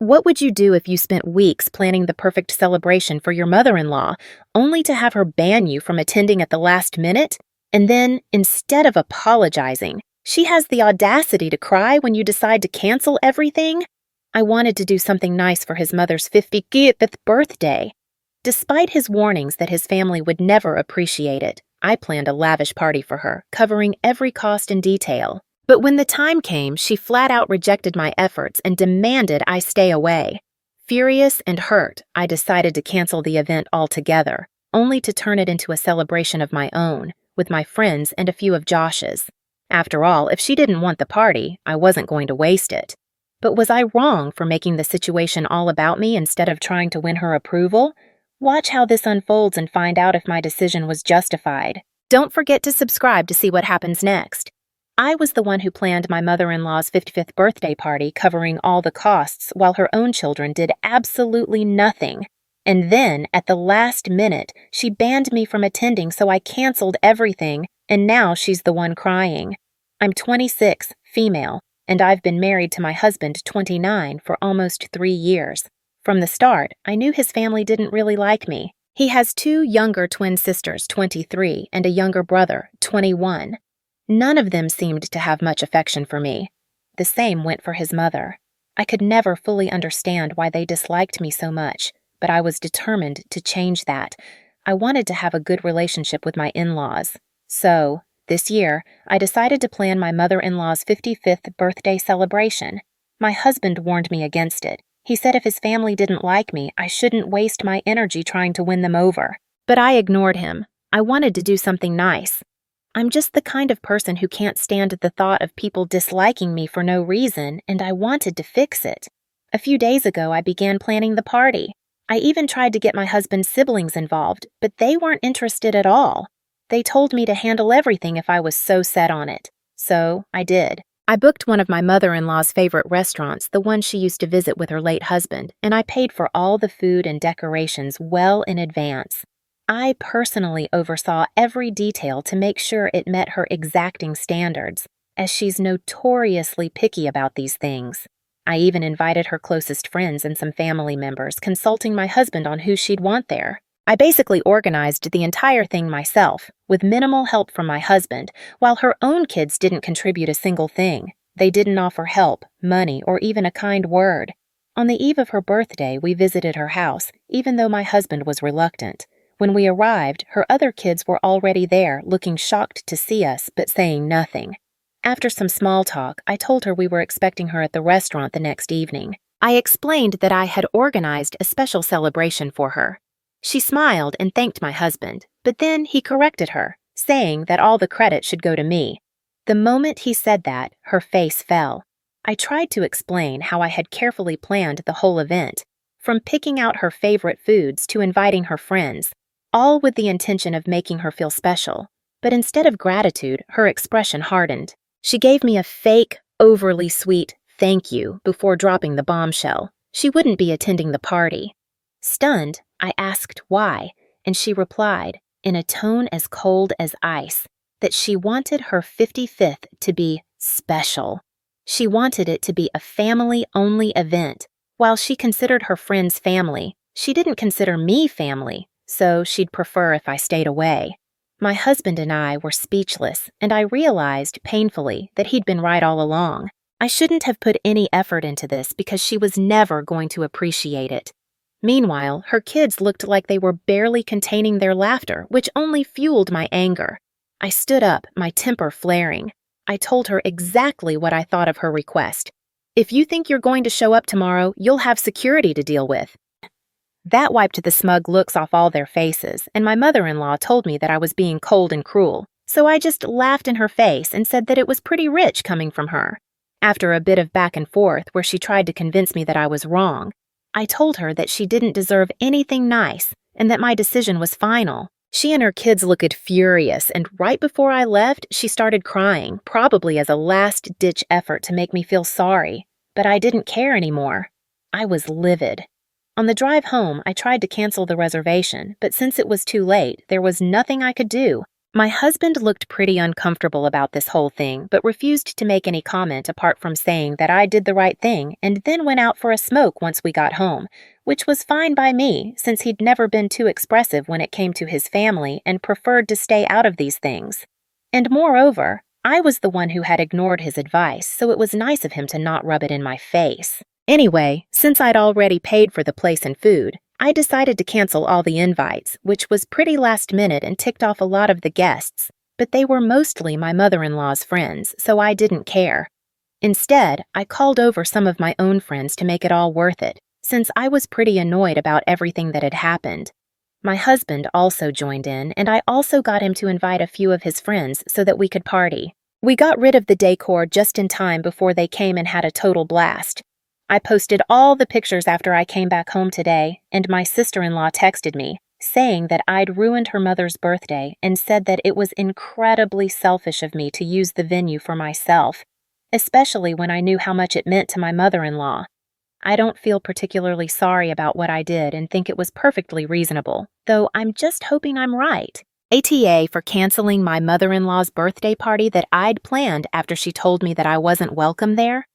What would you do if you spent weeks planning the perfect celebration for your mother-in-law, only to have her ban you from attending at the last minute? And then, instead of apologizing, she has the audacity to cry when you decide to cancel everything? I wanted to do something nice for his mother's 55th birthday. Despite his warnings that his family would never appreciate it, I planned a lavish party for her, covering every cost in detail. But when the time came, she flat out rejected my efforts and demanded I stay away. Furious and hurt, I decided to cancel the event altogether, only to turn it into a celebration of my own, with my friends and a few of Josh's. After all, if she didn't want the party, I wasn't going to waste it. But was I wrong for making the situation all about me instead of trying to win her approval? Watch how this unfolds and find out if my decision was justified. Don't forget to subscribe to see what happens next. I was the one who planned my mother-in-law's 55th birthday party, covering all the costs, while her own children did absolutely nothing. And then, at the last minute, she banned me from attending, so I canceled everything, and now she's the one crying. I'm 26, female, and I've been married to my husband, 29, for almost 3 years. From the start, I knew his family didn't really like me. He has 2 younger twin sisters, 23, and a younger brother, 21. None of them seemed to have much affection for me. The same went for his mother. I could never fully understand why they disliked me so much, but I was determined to change that. I wanted to have a good relationship with my in-laws. So, this year, I decided to plan my mother-in-law's 55th birthday celebration. My husband warned me against it. He said if his family didn't like me, I shouldn't waste my energy trying to win them over. But I ignored him. I wanted to do something nice. I'm just the kind of person who can't stand the thought of people disliking me for no reason, and I wanted to fix it. A few days ago, I began planning the party. I even tried to get my husband's siblings involved, but they weren't interested at all. They told me to handle everything if I was so set on it. So, I did. I booked one of my mother-in-law's favorite restaurants, the one she used to visit with her late husband, and I paid for all the food and decorations well in advance. I personally oversaw every detail to make sure it met her exacting standards, as she's notoriously picky about these things. I even invited her closest friends and some family members, consulting my husband on who she'd want there. I basically organized the entire thing myself, with minimal help from my husband, while her own kids didn't contribute a single thing. They didn't offer help, money, or even a kind word. On the eve of her birthday, we visited her house, even though my husband was reluctant. When we arrived, her other kids were already there, looking shocked to see us, but saying nothing. After some small talk, I told her we were expecting her at the restaurant the next evening. I explained that I had organized a special celebration for her. She smiled and thanked my husband, but then he corrected her, saying that all the credit should go to me. The moment he said that, her face fell. I tried to explain how I had carefully planned the whole event, from picking out her favorite foods to inviting her friends, all with the intention of making her feel special. But instead of gratitude, her expression hardened. She gave me a fake, overly sweet thank you before dropping the bombshell. She wouldn't be attending the party. Stunned, I asked why, and she replied, in a tone as cold as ice, that she wanted her 55th to be special. She wanted it to be a family-only event. While she considered her friends family, she didn't consider me family, so she'd prefer if I stayed away. My husband and I were speechless, and I realized, painfully, that he'd been right all along. I shouldn't have put any effort into this because she was never going to appreciate it. Meanwhile, her kids looked like they were barely containing their laughter, which only fueled my anger. I stood up, my temper flaring. I told her exactly what I thought of her request. If you think you're going to show up tomorrow, you'll have security to deal with. That wiped the smug looks off all their faces, and my mother-in-law told me that I was being cold and cruel, so I just laughed in her face and said that it was pretty rich coming from her. After a bit of back and forth where she tried to convince me that I was wrong, I told her that she didn't deserve anything nice and that my decision was final. She and her kids looked furious, and right before I left, she started crying, probably as a last-ditch effort to make me feel sorry. But I didn't care anymore. I was livid. On the drive home, I tried to cancel the reservation, but since it was too late, there was nothing I could do. My husband looked pretty uncomfortable about this whole thing, but refused to make any comment apart from saying that I did the right thing and then went out for a smoke once we got home, which was fine by me since he'd never been too expressive when it came to his family and preferred to stay out of these things. And moreover, I was the one who had ignored his advice, so it was nice of him to not rub it in my face. Anyway, since I'd already paid for the place and food, I decided to cancel all the invites, which was pretty last minute and ticked off a lot of the guests, but they were mostly my mother-in-law's friends, so I didn't care. Instead, I called over some of my own friends to make it all worth it, since I was pretty annoyed about everything that had happened. My husband also joined in, and I also got him to invite a few of his friends so that we could party. We got rid of the decor just in time before they came and had a total blast. I posted all the pictures after I came back home today, and my sister-in-law texted me, saying that I'd ruined her mother's birthday and said that it was incredibly selfish of me to use the venue for myself, especially when I knew how much it meant to my mother-in-law. I don't feel particularly sorry about what I did and think it was perfectly reasonable, though I'm just hoping I'm right. ATA for canceling my mother-in-law's birthday party that I'd planned after she told me that I wasn't welcome there.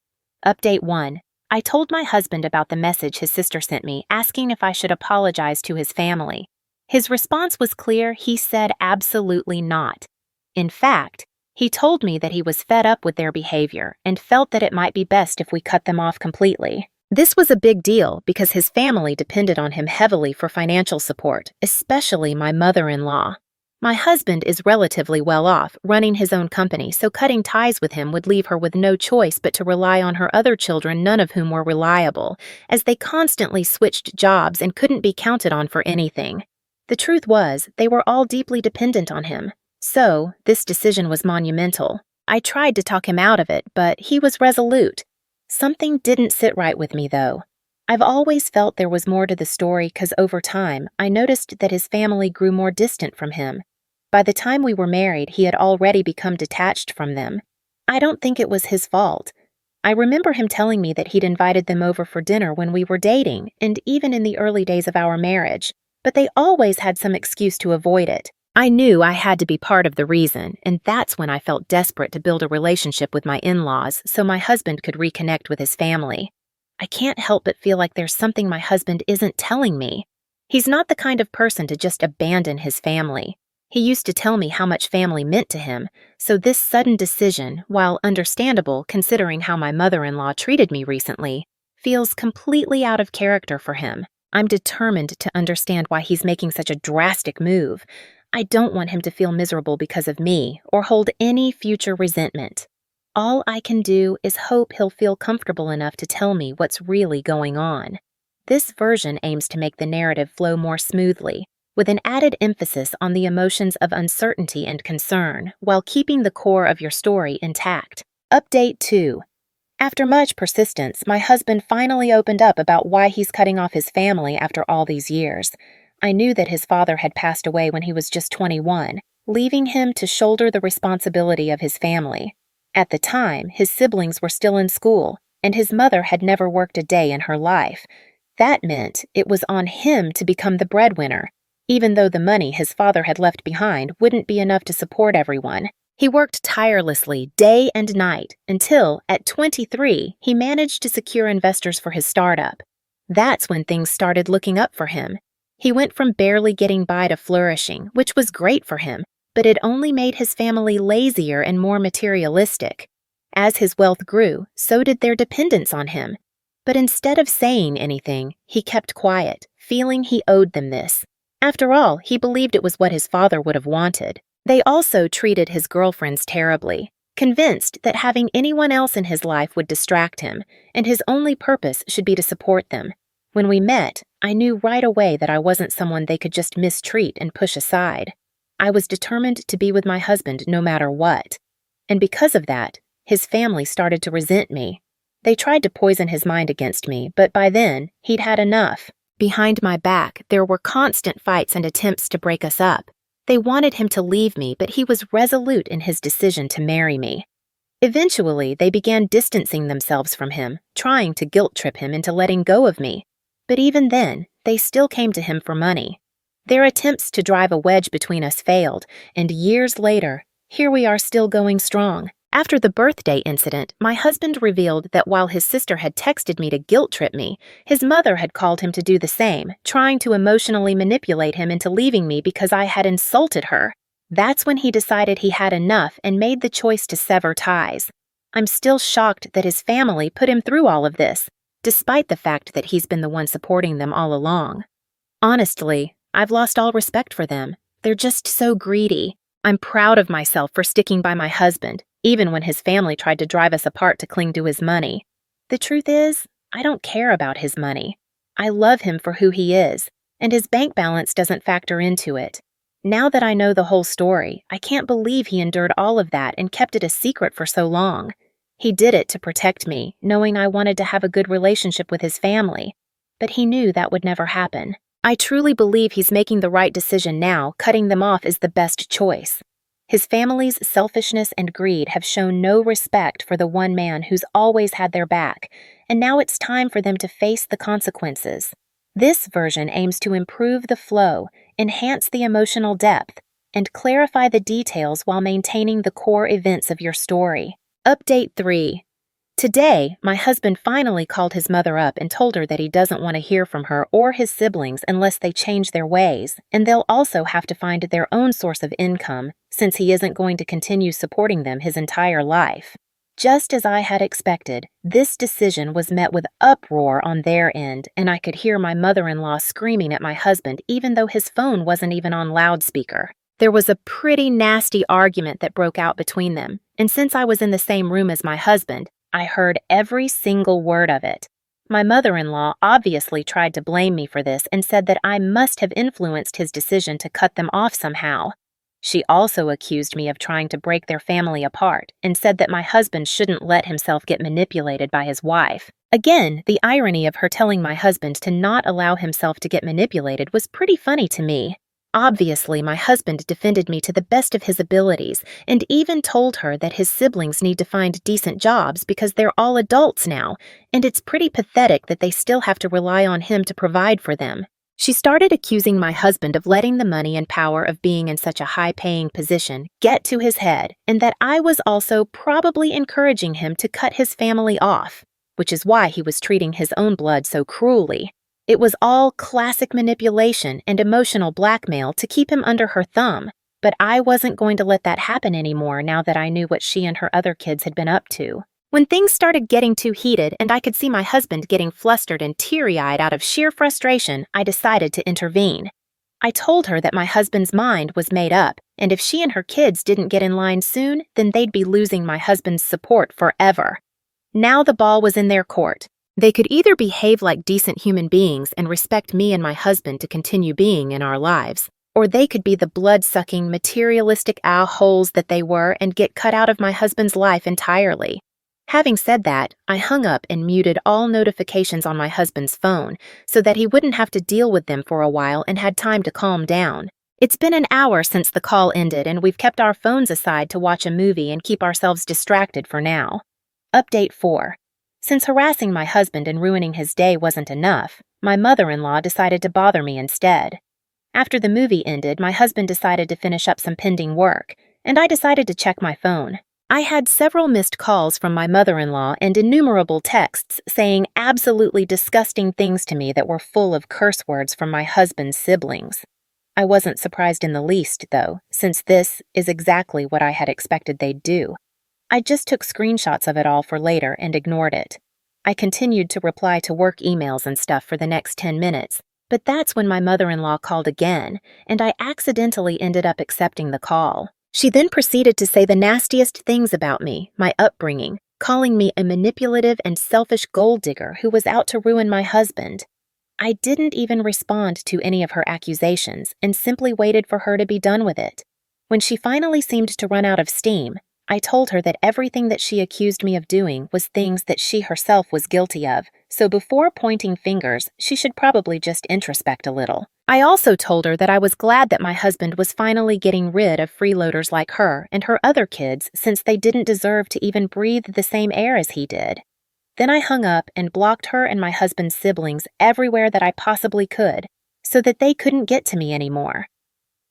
Update 1. I told my husband about the message his sister sent me asking if I should apologize to his family. His response was clear. He said absolutely not. In fact, he told me that he was fed up with their behavior and felt that it might be best if we cut them off completely. This was a big deal because his family depended on him heavily for financial support, especially my mother-in-law. My husband is relatively well off, running his own company, so cutting ties with him would leave her with no choice but to rely on her other children, none of whom were reliable, as they constantly switched jobs and couldn't be counted on for anything. The truth was, they were all deeply dependent on him. So, this decision was monumental. I tried to talk him out of it, but he was resolute. Something didn't sit right with me, though. I've always felt there was more to the story because over time, I noticed that his family grew more distant from him. By the time we were married, he had already become detached from them. I don't think it was his fault. I remember him telling me that he'd invited them over for dinner when we were dating, and even in the early days of our marriage, but they always had some excuse to avoid it. I knew I had to be part of the reason, and that's when I felt desperate to build a relationship with my in-laws so my husband could reconnect with his family. I can't help but feel like there's something my husband isn't telling me. He's not the kind of person to just abandon his family. He used to tell me how much family meant to him, so this sudden decision, while understandable considering how my mother-in-law treated me recently, feels completely out of character for him. I'm determined to understand why he's making such a drastic move. I don't want him to feel miserable because of me or hold any future resentment. All I can do is hope he'll feel comfortable enough to tell me what's really going on. This version aims to make the narrative flow more smoothly, with an added emphasis on the emotions of uncertainty and concern, while keeping the core of your story intact. Update 2. After much persistence, my husband finally opened up about why he's cutting off his family after all these years. I knew that his father had passed away when he was just 21, leaving him to shoulder the responsibility of his family. At the time, his siblings were still in school, and his mother had never worked a day in her life. That meant it was on him to become the breadwinner, even though the money his father had left behind wouldn't be enough to support everyone. He worked tirelessly day and night until, at 23, he managed to secure investors for his startup. That's when things started looking up for him. He went from barely getting by to flourishing, which was great for him, but it only made his family lazier and more materialistic. As his wealth grew, so did their dependence on him. But instead of saying anything, he kept quiet, feeling he owed them this. After all, he believed it was what his father would have wanted. They also treated his girlfriends terribly, convinced that having anyone else in his life would distract him, and his only purpose should be to support them. When we met, I knew right away that I wasn't someone they could just mistreat and push aside. I was determined to be with my husband no matter what. And because of that, his family started to resent me. They tried to poison his mind against me, but by then, he'd had enough. Behind my back, there were constant fights and attempts to break us up. They wanted him to leave me, but he was resolute in his decision to marry me. Eventually, they began distancing themselves from him, trying to guilt-trip him into letting go of me. But even then, they still came to him for money. Their attempts to drive a wedge between us failed, and years later, here we are still going strong. After the birthday incident, my husband revealed that while his sister had texted me to guilt-trip me, his mother had called him to do the same, trying to emotionally manipulate him into leaving me because I had insulted her. That's when he decided he had enough and made the choice to sever ties. I'm still shocked that his family put him through all of this, despite the fact that he's been the one supporting them all along. Honestly, I've lost all respect for them. They're just so greedy. I'm proud of myself for sticking by my husband, even when his family tried to drive us apart to cling to his money. The truth is, I don't care about his money. I love him for who he is, and his bank balance doesn't factor into it. Now that I know the whole story, I can't believe he endured all of that and kept it a secret for so long. He did it to protect me, knowing I wanted to have a good relationship with his family. But he knew that would never happen. I truly believe he's making the right decision now. Cutting them off is the best choice. His family's selfishness and greed have shown no respect for the one man who's always had their back, and now it's time for them to face the consequences. This version aims to improve the flow, enhance the emotional depth, and clarify the details while maintaining the core events of your story. Update 3. Today, my husband finally called his mother up and told her that he doesn't want to hear from her or his siblings unless they change their ways, and they'll also have to find their own source of income since he isn't going to continue supporting them his entire life. Just as I had expected, this decision was met with uproar on their end, and I could hear my mother-in-law screaming at my husband even though his phone wasn't even on loudspeaker. There was a pretty nasty argument that broke out between them, and since I was in the same room as my husband, I heard every single word of it. My mother-in-law obviously tried to blame me for this and said that I must have influenced his decision to cut them off somehow. She also accused me of trying to break their family apart and said that my husband shouldn't let himself get manipulated by his wife. Again, the irony of her telling my husband to not allow himself to get manipulated was pretty funny to me. Obviously, my husband defended me to the best of his abilities and even told her that his siblings need to find decent jobs because they're all adults now, and it's pretty pathetic that they still have to rely on him to provide for them. She started accusing my husband of letting the money and power of being in such a high-paying position get to his head, and that I was also probably encouraging him to cut his family off, which is why he was treating his own blood so cruelly. It was all classic manipulation and emotional blackmail to keep him under her thumb, but I wasn't going to let that happen anymore now that I knew what she and her other kids had been up to. When things started getting too heated and I could see my husband getting flustered and teary-eyed out of sheer frustration, I decided to intervene. I told her that my husband's mind was made up, and if she and her kids didn't get in line soon, then they'd be losing my husband's support forever. Now the ball was in their court. They could either behave like decent human beings and respect me and my husband to continue being in our lives, or they could be the blood-sucking, materialistic a-holes that they were and get cut out of my husband's life entirely. Having said that, I hung up and muted all notifications on my husband's phone so that he wouldn't have to deal with them for a while and had time to calm down. It's been an hour since the call ended, and we've kept our phones aside to watch a movie and keep ourselves distracted for now. Update 4. Since harassing my husband and ruining his day wasn't enough, my mother-in-law decided to bother me instead. After the movie ended, my husband decided to finish up some pending work, and I decided to check my phone. I had several missed calls from my mother-in-law and innumerable texts saying absolutely disgusting things to me that were full of curse words from my husband's siblings. I wasn't surprised in the least, though, since this is exactly what I had expected they'd do. I just took screenshots of it all for later and ignored it. I continued to reply to work emails and stuff for the next 10 minutes, but that's when my mother-in-law called again, and I accidentally ended up accepting the call. She then proceeded to say the nastiest things about me, my upbringing, calling me a manipulative and selfish gold digger who was out to ruin my husband. I didn't even respond to any of her accusations and simply waited for her to be done with it. When she finally seemed to run out of steam, I told her that everything that she accused me of doing was things that she herself was guilty of, so before pointing fingers, she should probably just introspect a little. I also told her that I was glad that my husband was finally getting rid of freeloaders like her and her other kids since they didn't deserve to even breathe the same air as he did. Then I hung up and blocked her and my husband's siblings everywhere that I possibly could, so that they couldn't get to me anymore.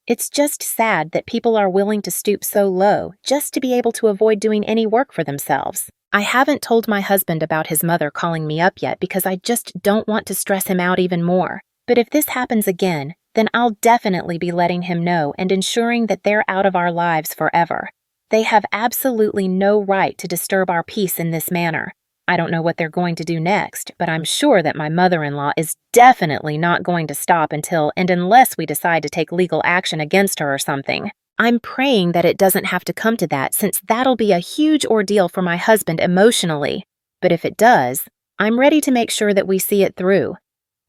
It's just sad that people are willing to stoop so low just to be able to avoid doing any work for themselves. I haven't told my husband about his mother calling me up yet because I just don't want to stress him out even more. But if this happens again, then I'll definitely be letting him know and ensuring that they're out of our lives forever. They have absolutely no right to disturb our peace in this manner. I don't know what they're going to do next, but I'm sure that my mother-in-law is definitely not going to stop until and unless we decide to take legal action against her or something. I'm praying that it doesn't have to come to that, since that'll be a huge ordeal for my husband emotionally. But if it does, I'm ready to make sure that we see it through.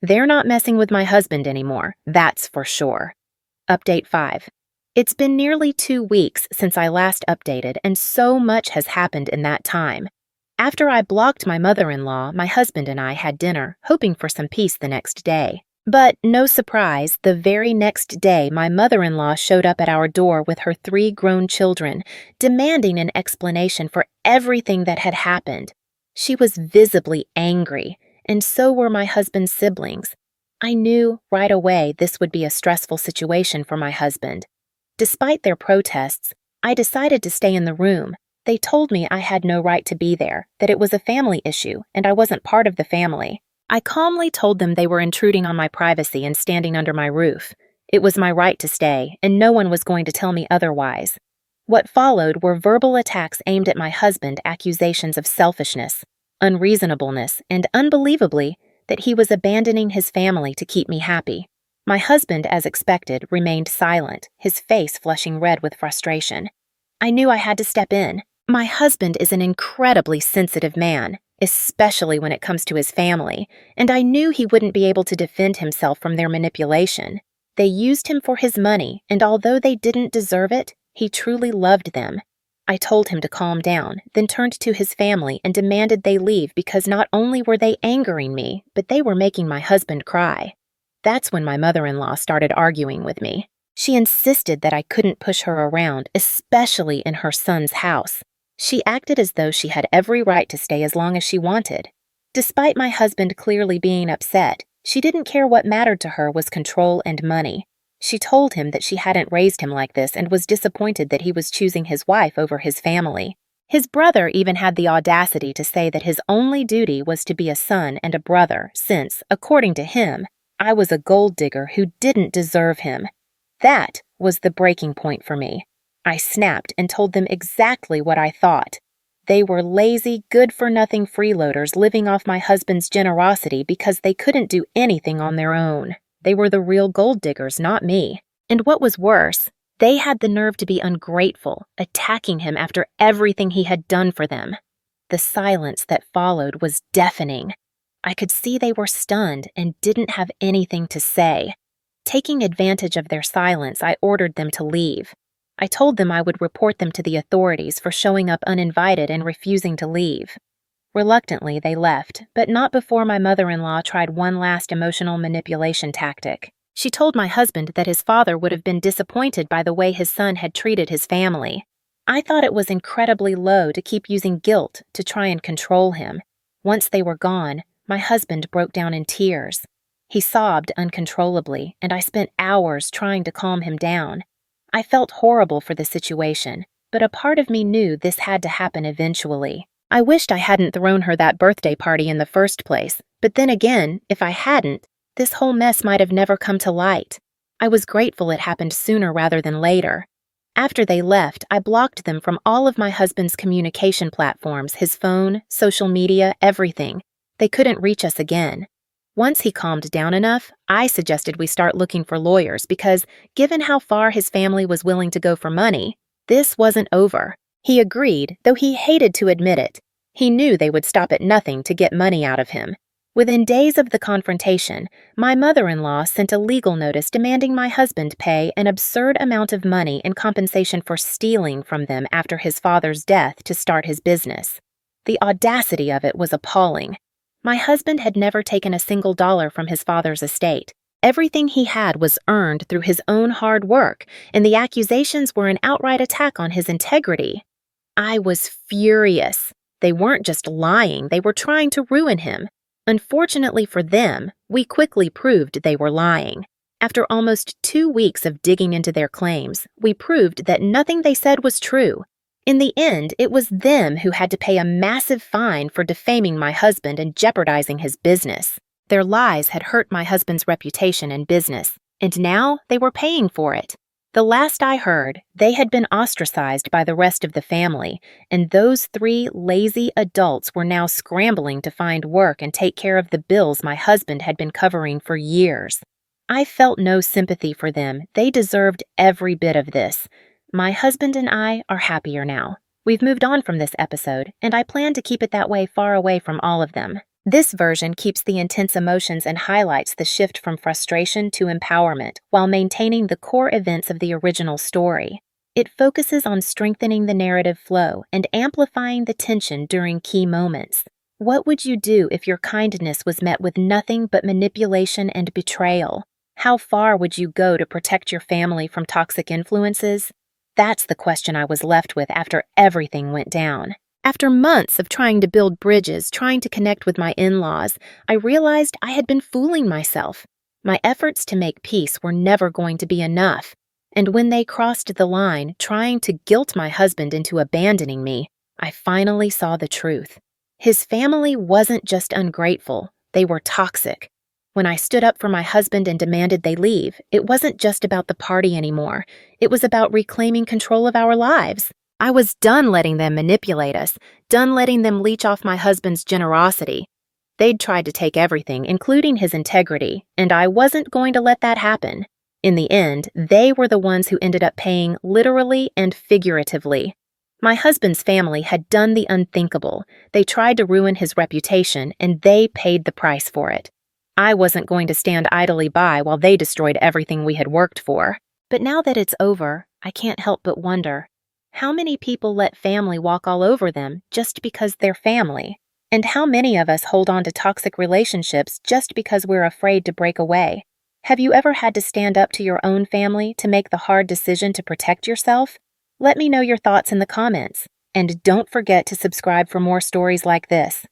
They're not messing with my husband anymore, that's for sure. Update 5. It's been nearly 2 weeks since I last updated, and so much has happened in that time. After I blocked my mother-in-law, my husband and I had dinner, hoping for some peace the next day. But, no surprise, the very next day my mother-in-law showed up at our door with her 3 grown children, demanding an explanation for everything that had happened. She was visibly angry, and so were my husband's siblings. I knew right away this would be a stressful situation for my husband. Despite their protests, I decided to stay in the room. They told me I had no right to be there, that it was a family issue, and I wasn't part of the family. I calmly told them they were intruding on my privacy and standing under my roof. It was my right to stay, and no one was going to tell me otherwise. What followed were verbal attacks aimed at my husband, accusations of selfishness, unreasonableness, and unbelievably, that he was abandoning his family to keep me happy. My husband, as expected, remained silent, his face flushing red with frustration. I knew I had to step in. My husband is an incredibly sensitive man, especially when it comes to his family, and I knew he wouldn't be able to defend himself from their manipulation. They used him for his money, and although they didn't deserve it, he truly loved them. I told him to calm down, then turned to his family and demanded they leave because not only were they angering me, but they were making my husband cry. That's when my mother-in-law started arguing with me. She insisted that I couldn't push her around, especially in her son's house. She acted as though she had every right to stay as long as she wanted. Despite my husband clearly being upset, she didn't care. What mattered to her was control and money. She told him that she hadn't raised him like this and was disappointed that he was choosing his wife over his family. His brother even had the audacity to say that his only duty was to be a son and a brother since, according to him, I was a gold digger who didn't deserve him. That was the breaking point for me. I snapped and told them exactly what I thought. They were lazy, good-for-nothing freeloaders living off my husband's generosity because they couldn't do anything on their own. They were the real gold diggers, not me. And what was worse, they had the nerve to be ungrateful, attacking him after everything he had done for them. The silence that followed was deafening. I could see they were stunned and didn't have anything to say. Taking advantage of their silence, I ordered them to leave. I told them I would report them to the authorities for showing up uninvited and refusing to leave. Reluctantly, they left, but not before my mother-in-law tried one last emotional manipulation tactic. She told my husband that his father would have been disappointed by the way his son had treated his family. I thought it was incredibly low to keep using guilt to try and control him. Once they were gone, my husband broke down in tears. He sobbed uncontrollably, and I spent hours trying to calm him down. I felt horrible for the situation, but a part of me knew this had to happen eventually. I wished I hadn't thrown her that birthday party in the first place, but then again, if I hadn't, this whole mess might have never come to light. I was grateful it happened sooner rather than later. After they left, I blocked them from all of my husband's communication platforms, his phone, social media, everything. They couldn't reach us again. Once he calmed down enough, I suggested we start looking for lawyers because, given how far his family was willing to go for money, this wasn't over. He agreed, though he hated to admit it. He knew they would stop at nothing to get money out of him. Within days of the confrontation, my mother-in-law sent a legal notice demanding my husband pay an absurd amount of money in compensation for stealing from them after his father's death to start his business. The audacity of it was appalling. My husband had never taken a single dollar from his father's estate. Everything he had was earned through his own hard work, and the accusations were an outright attack on his integrity. I was furious. They weren't just lying, they were trying to ruin him. Unfortunately for them, we quickly proved they were lying. After almost 2 weeks of digging into their claims, we proved that nothing they said was true. In the end, it was them who had to pay a massive fine for defaming my husband and jeopardizing his business. Their lies had hurt my husband's reputation and business, and now they were paying for it. The last I heard, they had been ostracized by the rest of the family, and those 3 lazy adults were now scrambling to find work and take care of the bills my husband had been covering for years. I felt no sympathy for them. They deserved every bit of this. My husband and I are happier now. We've moved on from this episode, and I plan to keep it that way far away from all of them. This version keeps the intense emotions and highlights the shift from frustration to empowerment while maintaining the core events of the original story. It focuses on strengthening the narrative flow and amplifying the tension during key moments. What would you do if your kindness was met with nothing but manipulation and betrayal? How far would you go to protect your family from toxic influences? That's the question I was left with after everything went down. After months of trying to build bridges, trying to connect with my in-laws, I realized I had been fooling myself. My efforts to make peace were never going to be enough. And when they crossed the line, trying to guilt my husband into abandoning me, I finally saw the truth. His family wasn't just ungrateful, they were toxic. When I stood up for my husband and demanded they leave, it wasn't just about the party anymore. It was about reclaiming control of our lives. I was done letting them manipulate us, done letting them leech off my husband's generosity. They'd tried to take everything, including his integrity, and I wasn't going to let that happen. In the end, they were the ones who ended up paying literally and figuratively. My husband's family had done the unthinkable. They tried to ruin his reputation, and they paid the price for it. I wasn't going to stand idly by while they destroyed everything we had worked for. But now that it's over, I can't help but wonder, how many people let family walk all over them just because they're family? And how many of us hold on to toxic relationships just because we're afraid to break away? Have you ever had to stand up to your own family to make the hard decision to protect yourself? Let me know your thoughts in the comments. And don't forget to subscribe for more stories like this.